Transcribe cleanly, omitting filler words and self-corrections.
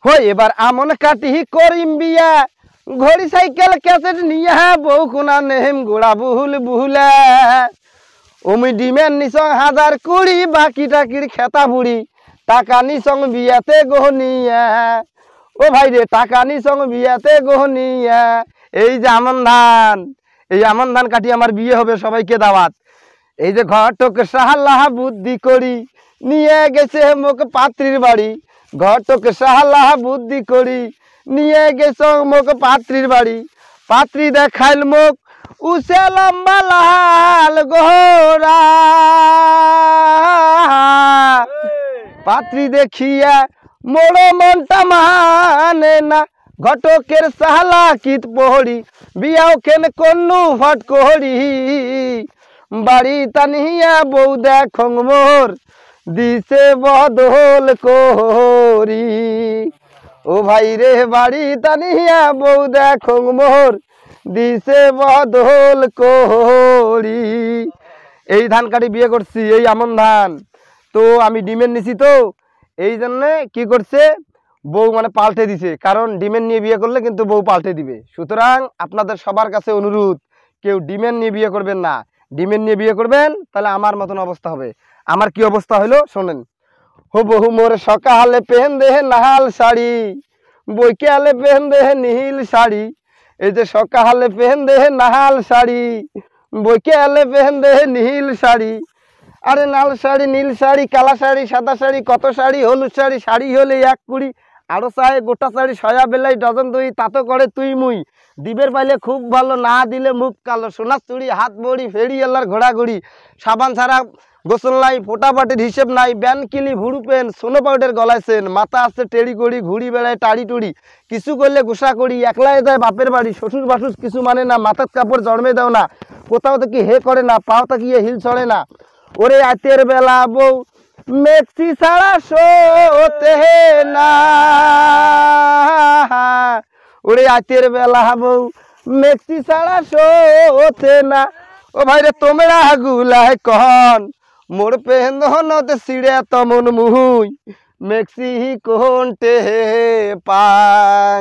হই এবার আমন কাটি করিম বিয়া ঘড়ি সাইকেল ক্যাসেট নিয়া বউ কোনা নেহেম গোড়া বুহুল বুহুলা ওমি ডিমের নিসং 1020 বাকি টাকির খেতা বুড়ি টাকা নিসং বিয়াতে গহনিয়া ও ভাই রে টাকা নিসং বিয়াতে গহনিয়া এই যে আমন ধান কাটি আমার বিয়ে হবে সবাইকে দাওয়াত এই যে ঘটক সাহাল্লাহ বুদ্ধি করি নিয়ে গেছে মোক পাত্রীর বাড়ি ঘটক সাহাল্লাহ বুদ্ধি করি নিয়ে গেছে মোক পাত্রীর বাড়ি পাত্রী দেখাইল মোক উসে লম্বা লাল গোরা পাত্রী দেখিয়া মোড় মনটা মানে না ঘটকের সাহালা কিত পহড়ি বিয়াও কেন কন্নু ফট কোহড়ি বাড়ি তানিয়া বউ দেখং মোর দিছে বদল কোহরি ও ভাই রে বাড়ি তানিয়া বউ দেখং মোর দিছে বদল কোহরি এই ধান কাটি বিয়ে করছি এই আমন ধান তো আমি ডিমের নিছি তো এই জন্যে কি করছে বউ মানে পাল্টে দিছে কারণ ডিমের নিয়ে বিয়ে করলে কিন্তু বউ পাল্টে দিবে সুতরাং আপনাদের সবার কাছে অনুরোধ কেউ ডিমের নিয়ে বিয়ে করবেন না ডিমের নিয়ে বিয়ে করবেন তাহলে আমার মতন অবস্থা হবে আমার কি অবস্থা হলো শোনেন হো বহু মোর সকালে পেহেন দেহে নাহাল শাড়ি বৈকালে পেহেন দেহে নীল শাড়ি এই যে সকালে পেহেন দেহে নাহাল শাড়ি বৈকালে পেহেন দেহে নীল শাড়ি আরে লাল শাড়ি নীল শাড়ি কালা শাড়ি সাদা শাড়ি কত শাড়ি হলুদ শাড়ি শাড়ি হলে 1 কুড়ি আরো চায় গোটা শাড়ি সয়া বেলাই ডজন দুই তাতো করে তুই মুই দিবের পাইলে খুব ভালো না দিলে মুখ কালো সোনার চুড়ি হাত বড়ি ফেরি এলার ঘোড়াঘুড়ি সাবান ছাড়া গোসল নাই ফোটাপাটির হিসেব নাই ব্যান কিলি ভুড়ু পেন সোনো পাউডার গলাইছেন মাথা আছে টেড়ি করি ঘুড়ি বেড়ায় টাড়ি টুড়ি কিছু করলে গোসা করি একলাই যায় বাপের বাড়ি শ্বশুর বাসুস কিছু মানে না মাথার কাপড় জন্মে দাও না কোথাও থেকে হে করে না পাও তাকিয়ে হিল ছড়ে না ওরে রাতের বেলা বউ মেক্সি ছাড়া শোতে না ওরে রাতের বেলা বউ মেক্সি ছাড়া শোতে না ও ভাই রে তোমরা গুলায় কন মোর পেহনতে সিঁড়ে তমন মুহুই মেক্সি কোনটে পাং।